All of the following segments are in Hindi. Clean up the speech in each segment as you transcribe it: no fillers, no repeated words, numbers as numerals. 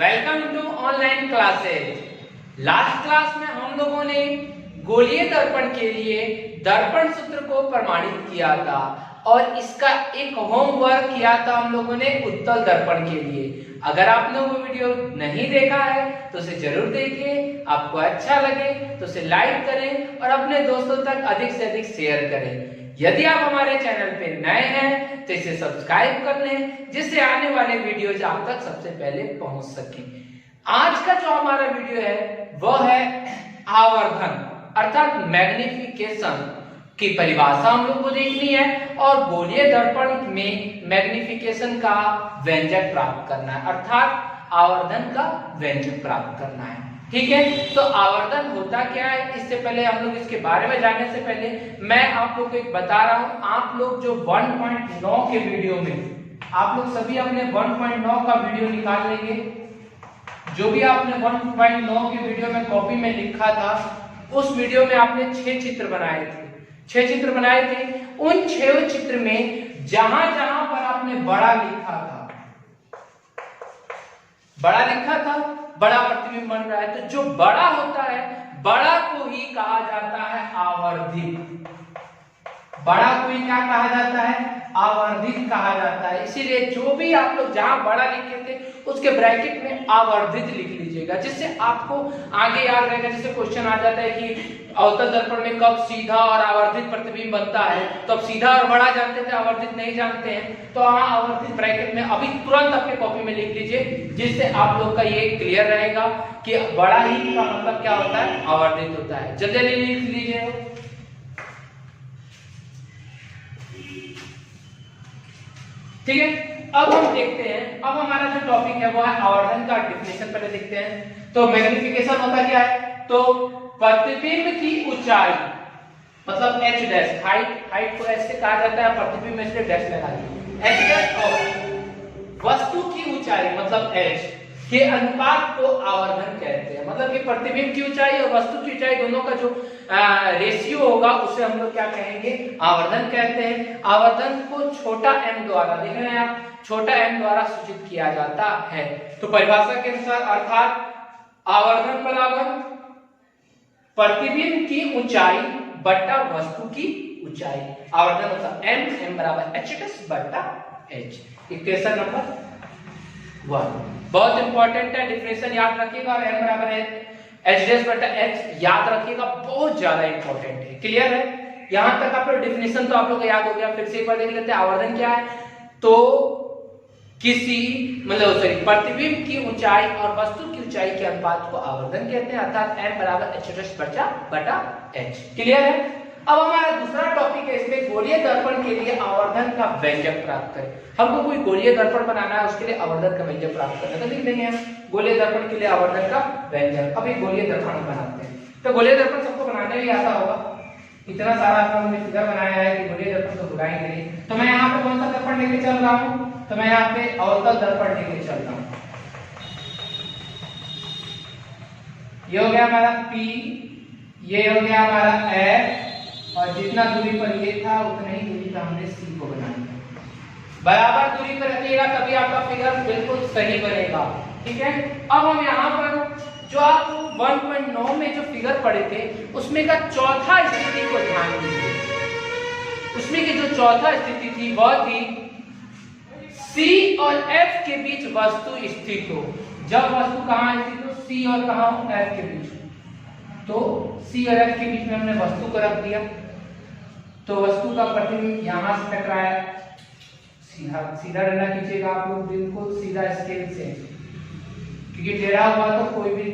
Welcome to online classes. Last class में हम लोगों ने गोलीय दर्पण के लिए दर्पण सूत्र को प्रमाणित किया था और इसका एक होमवर्क किया था हम लोगों ने उत्तल दर्पण के लिए। अगर आपने वो वीडियो नहीं देखा है तो उसे जरूर देखें। आपको अच्छा लगे तो उसे लाइक करें और अपने दोस्तों तक अधिक से अधिक शेयर करें। यदि आप हमारे चैनल पे नए हैं तो इसे सब्सक्राइब कर लें, जिससे आने वाले वीडियोज आप तक सबसे पहले पहुंच सके। आज का जो हमारा वीडियो है वह है आवर्धन अर्थात मैग्निफिकेशन की परिभाषा हम लोग को देखनी है और गोलीय दर्पण में मैग्निफिकेशन का व्यंजक प्राप्त करना है अर्थात आवर्धन का व्यंजक प्राप्त करना है। ठीक है, तो आवर्धन होता क्या है, इससे पहले हम लोग इसके बारे में जानने से पहले मैं आप लोग को एक बता रहा हूं। आप लोग जो 1.9 के वीडियो में आप लोग सभी अपने 1.9 का वीडियो निकाल लेंगे। जो भी आपने 1.9 के वीडियो में कॉपी में लिखा था उस वीडियो में आपने 6 चित्र बनाए थे। 6 चित्र बनाए थे। उन 6 चित्र में जहां जहां पर आपने बड़ा लिखा था, बड़ा प्रतिबिंब बन रहा है, तो जो बड़ा होता है बड़ा को ही कहा जाता है आवर्धित। बड़ा को ही क्या कहा जाता है? आवर्धित कहा जाता है। इसीलिए जो भी आप लोग जहां बड़ा लिखे थे उसके ब्रैकेट में आवर्धित लिख लीजिएगा, जिससे आपको आगे याद रहेगा। जैसे क्वेश्चन आ जाता है कि अवतल दर्पण में कब सीधा और आवर्धित प्रतिबिंब बनता है, तो अब सीधा और बड़ा जानते थे, आवर्धित नहीं जानते हैं, तो आवर्धित ब्रैकेट में अभी तुरंत अपने कॉपी में लिख लीजिए, जिससे आप लोग का ये क्लियर रहेगा कि बड़ा ही का मतलब क्या होता है? आवर्धित होता है। जल्दी लिख लीजिए। ठीक है, अब हम देखते हैं। अब हमारा जो टॉपिक है वो है आवर्धन का डेफिनेशन। पहले देखते हैं। तो मैग्निफिकेशन होता क्या है? तो प्रतिबिंब की ऊंचाई मतलब h डैश, हाइट को h से कहा जाता है, प्रतिबिंब में से डैश लगाइए, h डैश और वस्तु की ऊंचाई मतलब h के अनुपात को आवर्धन कहते हैं। मतलब कि प्रतिबिंब की ऊंचाई और वस्तु की ऊंचाई दोनों का जो रेशियो होगा उसे हम लोग क्या कहेंगे? आवर्धन कहते हैं। आवर्धन को छोटा m द्वारा, देख रहे हैं आप, छोटा m द्वारा सूचित किया जाता है। तो परिभाषा के अनुसार अर्थात आवर्धन बराबर प्रतिबिंब की ऊंचाई बटा वस्तु की ऊंचाई। आवर्धन होता m बराबर h बटा h। इक्वेशन नंबर 1 बहुत इंपॉर्टेंट है, डिफरेंशियल याद रखिएगा। और m बराबर है h बटा h याद रखिएगा, बहुत ज्यादा इंपॉर्टेंट है। क्लियर है? यहां तक आप लोग डिफिनेशन तो आप लोग को याद हो गया। फिर से एक बार देख लेते हैं। आवर्धन क्या है? तो किसी प्रतिबिंब की ऊंचाई और वस्तु की ऊंचाई के अनुपात को आवर्धन कहते हैं अर्थात m बराबर h बटा h। क्लियर है? अब हमारा दूसरा टॉपिक है, इसमें गोलीय दर्पण के लिए आवर्धन का व्यंजक प्राप्त करें। हमको कोई गोलीय दर्पण बनाना है, उसके लिए आवर्धन का व्यंजक प्राप्त करना है। तो लिख देंगे हम गोलीय दर्पण के लिए आवर्धन का व्यंजक। अब एक गोलीय दर्पण बनाते हैं। तो गोलीय दर्पण सबको बनाने भी आता होगा। इतना सारा हमने फिगर बनाया है कि गोलीय दर्पण तो बुलाएंगे नहीं। तो मैं यहाँ पे कौन सा दर्पण लेके चल रहा हूँ? तो मैं यहाँ पे अवतल दर्पण लेके चल रहा हूँ। ये हो गया हमारा P, ये हो गया हमारा F, और जितना दूरी पर ये था उतना ही दूरी पर हमने C को बनाना है। बराबर दूरी पर रखिएगा तभी आपका फिगर बिल्कुल सही बनेगा। ठीक है, अब हम यहाँ पर जो आप 1.9 में जो फिगर पढ़े थे उसमें का चौथा स्थिति को ध्यान दीजिए। उसमें की जो चौथा स्थिति थी वह थी C और F के बीच वस्तु स्थित हो। जब वस्तु कहाँ स्थित हो? C और कहाँ हो? F के बीच। तो C और F के बीच में हमने वस्तु को रख दिया, तो वस्तु का प्रतिबिंब यहां से टकराया। सीधा रहना कीजिएगा आप लोग, बिल्कुल सीधा स्केल से, क्योंकि टेढ़ा हुआ तो कोई भी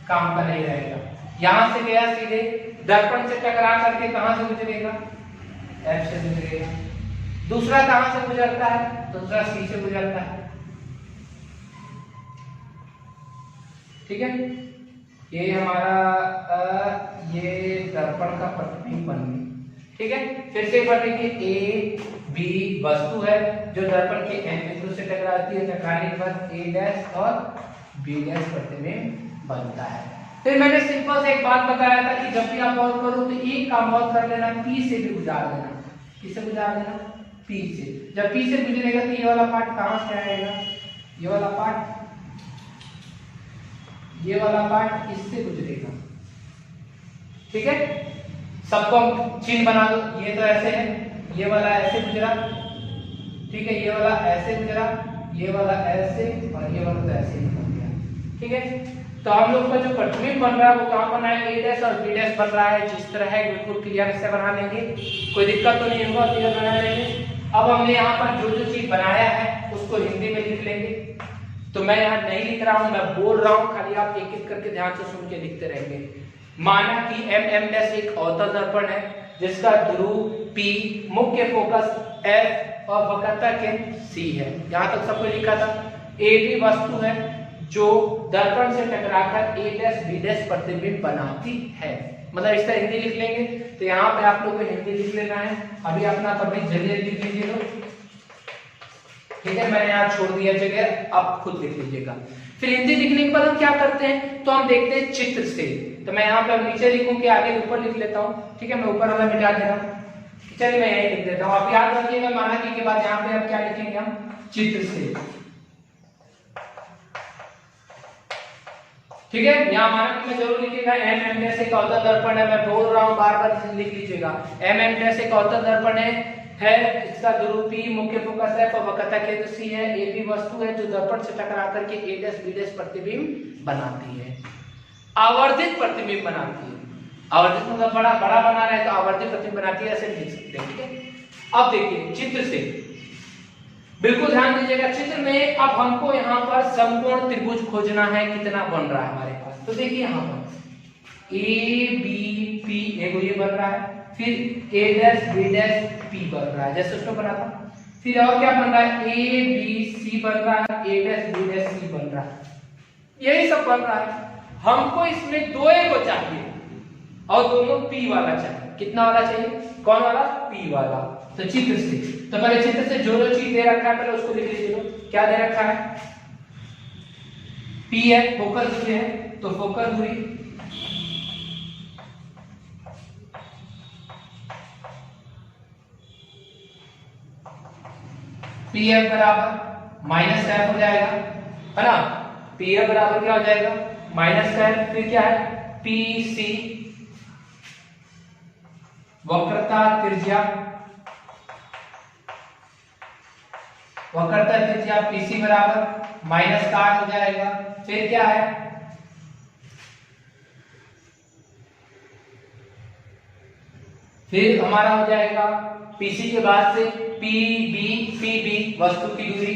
काम का नहीं रहेगा। यहां से गया सीधे, दर्पण से टकरा करके कहां से गुजरेगा? F से गुजरेगा। दूसरा कहां से गुजरता है? दूसरा C से गुजरता है। ठीक है, ये हमारा ये दर्पण का प्रतिबिंब बन गया। ठीक है, फिर से एक बार देखिए, A B वस्तु है जो दर्पण के n बिंदु से टकराती है। टकराने के बाद A डैश और B डैश प्रतिबिंब बनता है। फिर मैंने सिंपल से एक बात बताया था कि जब भी आप गौर करो तो एक काम और कर लेना, P से भी गुजार देना। किससे गुजार देना? P से। जब P से गुजरेगा तो ये वाला पार्ट कहां से आएगा? ये वाला पार्ट ये वाला पार्ट इससे गुजरेगा, ठीक है। सबको चिन्ह बना दो, ये तो ऐसे है, ये वाला ऐसे गुजरा, ठीक है, ये वाला ऐसे गुजरा, ये वाला ऐसे और ये वाला तो ऐसे ही बन गया, ठीक है। तो हम लोग का जो प्रतिबिंब बन रहा है वो कहाँ बना है, a' और b' बन रहा है, जिस तरह है बिल्कुल क्लियर से बना लेंगे, कोई दिक्कत तो नहीं होगा, क्लियर बना लेंगे। अब हमने यहाँ पर जो जो चीज बनाया है उसको हिंदी में लिख लेंगे। तो मैं यहाँ नहीं लिख रहा हूँ, मैं बोल रहा हूँ, खाली आप एक एक करके ध्यान से सुन के लिखते रहेंगे। माना कि m' एक अवतल दर्पण है जिसका ध्रुव P, मुख्य फोकस F और वक्रता केंद्र C है। यहाँ तक सबको लिखा था। AB वस्तु है जो दर्पण से टकराकर a' b' प्रतिबिंब बनाती है, मतलब इस तरह हिंदी लिख लेंगे। तो यहाँ पे आप लोग को हिंदी लिख लेना है, अभी अपना कभी जल्दी लिख लीजिए लोग, ठीक है। मैंने यहाँ छोड़ दिया जगह, आप खुद लिख लीजिएगा। फिर हिंदी लिखने के बाद हम क्या करते हैं, तो हम देखते हैं चित्र से। तो मैं यहाँ पे नीचे लिखूं कि आगे ऊपर लिख लेता हूँ, ठीक है। मैं ऊपर वाला मिटा दे रहा हूँ, चलिए मैं यही लिख देता हूँ। आप याद रखिएगा माना कि के बाद यहाँ पे अब क्या लिखेंगे हम, चित्र से, ठीक है। यहाँ मानक में जरूर लिखिएगा m' एक अवतल दर्पण है, मैं बोल रहा हूँ बार बार लिख लीजिएगा। m' एक अवतल दर्पण है, इसका ध्रुव P, मुख्य फोकस F और वक्रता केंद्र C है। AB वस्तु है जो दर्पण से टकरा करके a' b' प्रतिबिंब बनाती है, आवर्धित प्रतिबिंब बनाती है। आवर्धित मतलब बड़ा बड़ा बना रहा है तो आवर्धित प्रतिबिंब बनाती है, ऐसे लिख सकते हैं, ठीक है। अब देखिए चित्र से बिल्कुल ध्यान दीजिएगा। चित्र में अब हमको यहाँ पर समकोण त्रिभुज खोजना है, कितना बन रहा है हमारे पास। तो देखिए यहाँ पर ABP ये बन रहा है, फिर a' b' P बन रहा है जैसे उसमें बना था। फिर और क्या बन रहा है, ABC बन रहा है, a' b' C बन रहा है, यही सब बन रहा है। हमको इसमें दो को चाहिए और दोनों P वाला चाहिए। कितना वाला चाहिए, कौन वाला, P वाला। तो चित्र से, तो पहले चित्र से जो जो चीज दे रखा है पहले उसको लिख लीजिए। क्या दे रखा है, P है, फोकस दूरी है, तो फोकस दूरी PF बराबर माइनस f हो जाएगा, है ना। PF बराबर क्या हो जाएगा, माइनस f। फिर क्या है, PC वक्रता त्रिज्या, वक्रता त्रिज्या PC बराबर माइनस का हो जाएगा। फिर क्या है, फिर हमारा हो जाएगा PC के बाद से PB वस्तु की दूरी,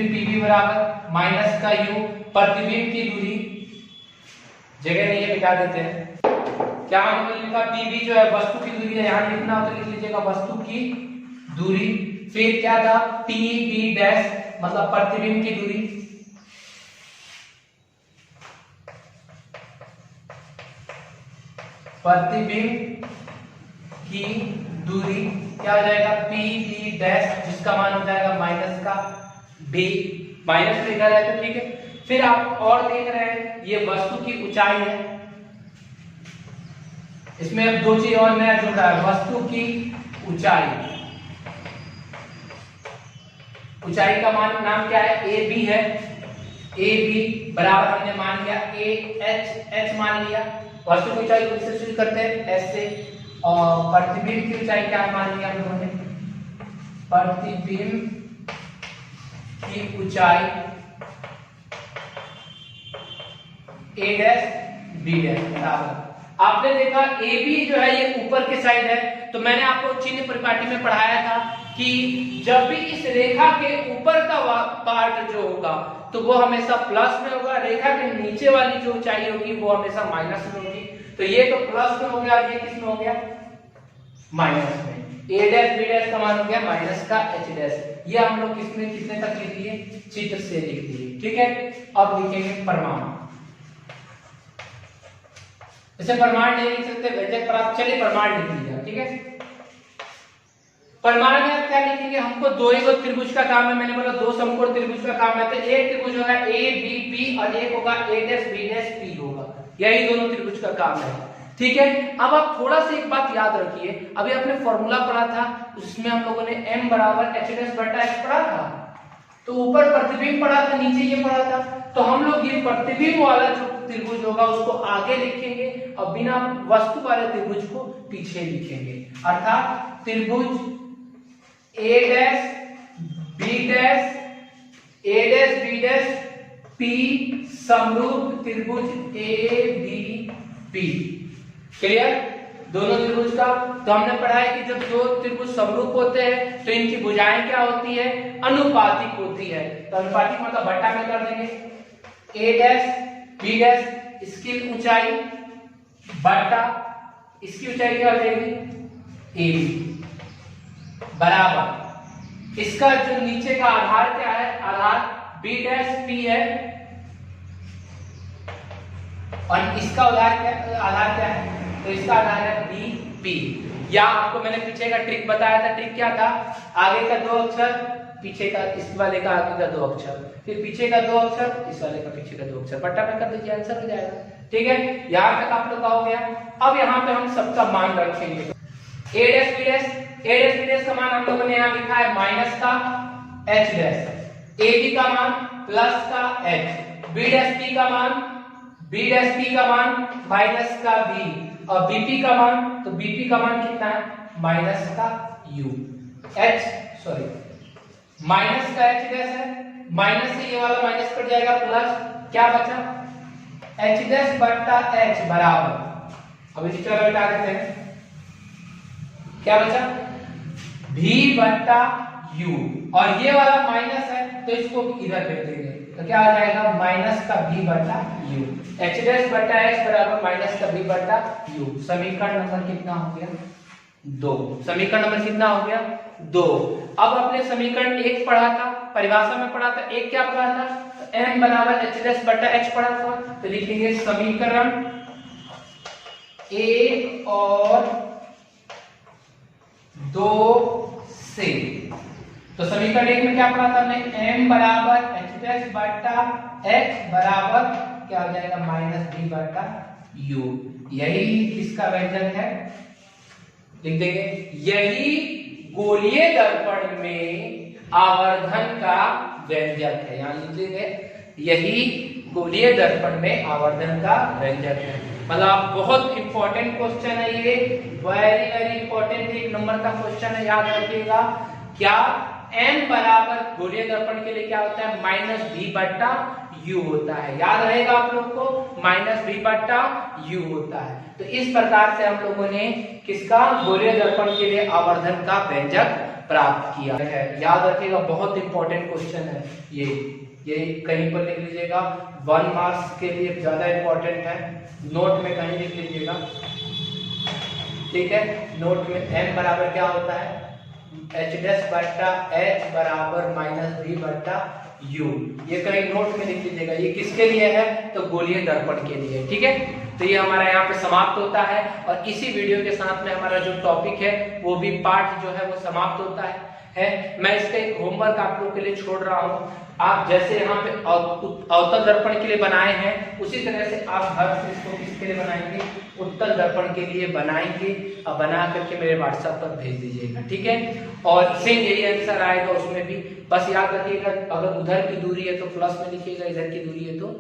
PB बराबर माइनस का U प्रतिबिंब की दूरी, जगह नहीं है मिटा देते हैं। क्या हमने लिखा, PB जो है वस्तु की दूरी है, यहां लिखना हो तो लिख लीजिएगा वस्तु की दूरी। फिर क्या था, PB' मतलब प्रतिबिंब की दूरी, प्रतिबिंब की दूरी क्या हो जाएगा, PB' जिसका मान हो जाएगा माइनस का B, माइनस लिखा जाए तो ठीक है। फिर आप और देख रहे हैं ये वस्तु की ऊंचाई है, इसमें अब दो चीज और नया जुड़ रहा है, वस्तु की ऊंचाई। ऊंचाई का मान नाम क्या है, AB है। AB बराबर हमने मान लिया h मान लिया। वस्तु की ऊंचाई को किससे शुरू करते हैं, S से। और प्रतिबिंब की ऊंचाई क्या मान लिया हम लोगों ने, प्रतिबिंब की ऊंचाई a' b' बराबर। आपने देखा AB जो है ये ऊपर के साइड है, तो मैंने आपको चिन्ह परिपाटी में पढ़ाया था कि जब भी इस रेखा के ऊपर का पार्ट जो होगा तो वो हमेशा प्लस में होगा, रेखा के नीचे वाली जो ऊंचाई होगी वो हमेशा माइनस में होगी। तो ये तो प्लस में हो गया, ये किस में हो गया, माइनस में। a' b' का मान हो गया माइनस का h'। ये हम लोग किसमें कितने तक लिख दिए, चित्र से लिख दिए, ठीक है। अब लिखेंगे प्रमाण। इसे प्रमाण नहीं लिख सकते, व्यंजक प्राप्त, चलिए प्रमाण लिख लीजिए, ठीक है। प्रमाण में क्या लिखेंगे, हमको दो त्रिभुज का काम है, मैंने बोला दो समकोण त्रिभुज का काम है। तो एक त्रिभुज होगा ABP और एक होगा a' b' P होगा, यही दोनों त्रिभुज का काम है, ठीक है। अब आप थोड़ा सा एक बात याद रखिए, अभी आपने फॉर्मूला पढ़ा था उसमें हम लोगों ने m बराबर h' बटा x पढ़ा था, तो ऊपर प्रतिबिंब पढ़ा था, नीचे ये पढ़ा था। तो हम लोग ये प्रतिबिंब वाला जो त्रिभुज होगा उसको आगे लिखेंगे और बिना वस्तु वाले त्रिभुज को पीछे लिखेंगे। अर्थात त्रिभुज ए डैश बी डैश ए डैश बी डैश पी समरूप त्रिभुज ए बी पी। क्लियर? दोनों त्रिभुज का तो हमने पढ़ा है कि जब दो त्रिभुज समरूप होते हैं तो इनकी भुजाएं क्या होती है? अनुपातिक होती है। तो अनुपातिक मतलब बट्टा में कर देंगे ए डैश बी डैश, इसकी ऊंचाई बट्टा इसकी ऊंचाई क्या हो जाएगी? ए बी बराबर इसका जो नीचे का आधार क्या है? आधार बी डैश पी है और इसका आधार क्या है? तो इसका आधार है बी पी। या आपको मैंने पीछे का ट्रिक बताया था। ट्रिक क्या था? आगे का दो अक्षर, पीछे का इस वाले का आगे का दो अक्षर, फिर पीछे का दो अक्षर, इस वाले का पीछे का दो अक्षर, बट्टा में कर दीजिए, आंसर हो जाएगा। ठीक है, यहां तक आप लोग का हो गया। अब यहाँ पे हम सबका मान रखेंगे। ए डैश बी डैश, ए डैश बी डैश का मान हम लोगों ने यहाँ लिखा है माइनस का एच डैश, ए बी का मान प्लस का एच, बी डैश पी का मान बी डैश पी का मान माइनस का बी और बीपी का मान, तो बीपी का मान कितना है? माइनस का यू एच सॉरी माइनस का एच डैश है, माइनस से ये वाला माइनस कट जाएगा, प्लस क्या बचा? एच डैश बट्टा एच बराबर, अब इसी तरह हटा देते हैं, क्या बचा? भी बट्टा यू और ये वाला माइनस है तो इसको इधर भेज देंगे तो क्या आ जाएगा? माइनस का भी बट्टा यू, एच डैश बट्टा एच बराबर माइनस का भी बट्टा यू। समीकरण नंबर कितना हो गया? 2। समीकरण नंबर कितना हो गया? 2। अब अपने समीकरण 1 पढ़ा था, परिभाषा में पढ़ा था, 1 क्या पढ़ा था? तो m बराबर एच डैश बट्टा एच पढ़ा था। तो लिखेंगे समीकरण 1 और 2 से। तो समीकरण 1 में क्या पढ़ा था हमने? m बराबर एच डैश बट्टा एच बराबर क्या हो जाएगा? माइनस बी बट्टा यू। यही इसका व्यंजक है, लिख देंगे। यही गोलीय दर्पण में आवर्धन का व्यंजक है, यहां लिख देंगे यही गोलीय दर्पण में आवर्धन का व्यंजक है। मतलब बहुत इंपॉर्टेंट क्वेश्चन है ये, वेरी वेरी इंपॉर्टेंट, 1 नंबर का क्वेश्चन है, याद रखिएगा। क्या m बराबर गोलीय दर्पण के लिए क्या होता है? माइनस बी बट्टा यू होता है, याद रहेगा आप लोग को, माइनस बी बट्टा यू होता है। तो इस प्रकार से हम लोगों ने किसका? गोलीय दर्पण के लिए आवर्धन का व्यंजक प्राप्त किया है। याद रखिएगा, बहुत इंपॉर्टेंट क्वेश्चन है ये कहीं पर लिख लीजिएगा, 1 मार्क्स के लिए ज्यादा इंपॉर्टेंट है, नोट में कहीं लिख लीजिएगा। ठीक है, नोट में m बराबर क्या होता है? एच डैश बट्टा एच बराबर माइनस बी बट्टा यू, ये कहीं नोट में लिख लीजिएगा। ये किसके लिए है? तो गोलीय दर्पण के लिए। ठीक है, तो ये हमारा यहाँ पे समाप्त होता है और इसी वीडियो के साथ में हमारा जो टॉपिक है वो भी पार्ट जो है वो समाप्त होता है। मैं इसका एक होमवर्क आप लोग के लिए छोड़ रहा हूँ। आप जैसे यहाँ पे अवतल दर्पण के लिए बनाए हैं उसी तरह से आप घर से इसको किसके लिए बनाएंगे? उत्तल दर्पण के लिए बनाएंगे और बना करके मेरे व्हाट्सएप पर भेज दीजिएगा। ठीक है, और सेम यही आंसर आएगा उसमें भी। बस याद रखिएगा, अगर उधर की दूरी है तो प्लस में लिखिएगा, इधर की दूरी है तो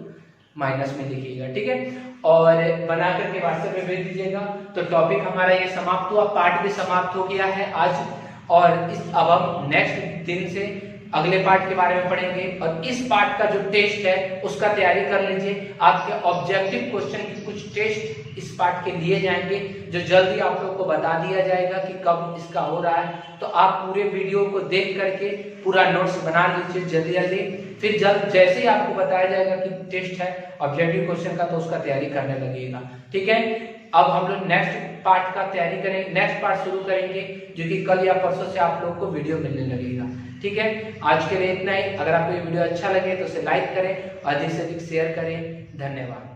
माइनस में लिखिएगा। ठीक है, और बना करके व्हाट्सएप में भेज दीजिएगा। तो टॉपिक हमारा ये समाप्त हुआ, पार्ट भी समाप्त हो गया है आज। और अब हम नेक्स्ट दिन से अगले पार्ट के बारे में पढ़ेंगे और इस पार्ट का जो टेस्ट है उसका तैयारी कर लीजिए। आपके ऑब्जेक्टिव क्वेश्चन के कुछ टेस्ट इस पार्ट के लिए जाएंगे जो जल्दी आप लोग को बता दिया जाएगा कि कब इसका हो रहा है। तो आप पूरे वीडियो को देख करके पूरा नोट्स बना लीजिए जल्दी जल्दी। फिर जैसे ही आपको बताया जाएगा कि टेस्ट है ऑब्जेक्टिव क्वेश्चन का तो उसका तैयारी करने लगेगा। ठीक है, अब हम लोग नेक्स्ट पार्ट का तैयारी करेंगे, नेक्स्ट पार्ट शुरू करेंगे जो कि कल या परसों से आप लोग को वीडियो मिलने लगेगा। ठीक है, आज के लिए इतना ही। अगर आपको ये वीडियो अच्छा लगे तो उसे लाइक करें, अधिक से अधिक शेयर करें। धन्यवाद।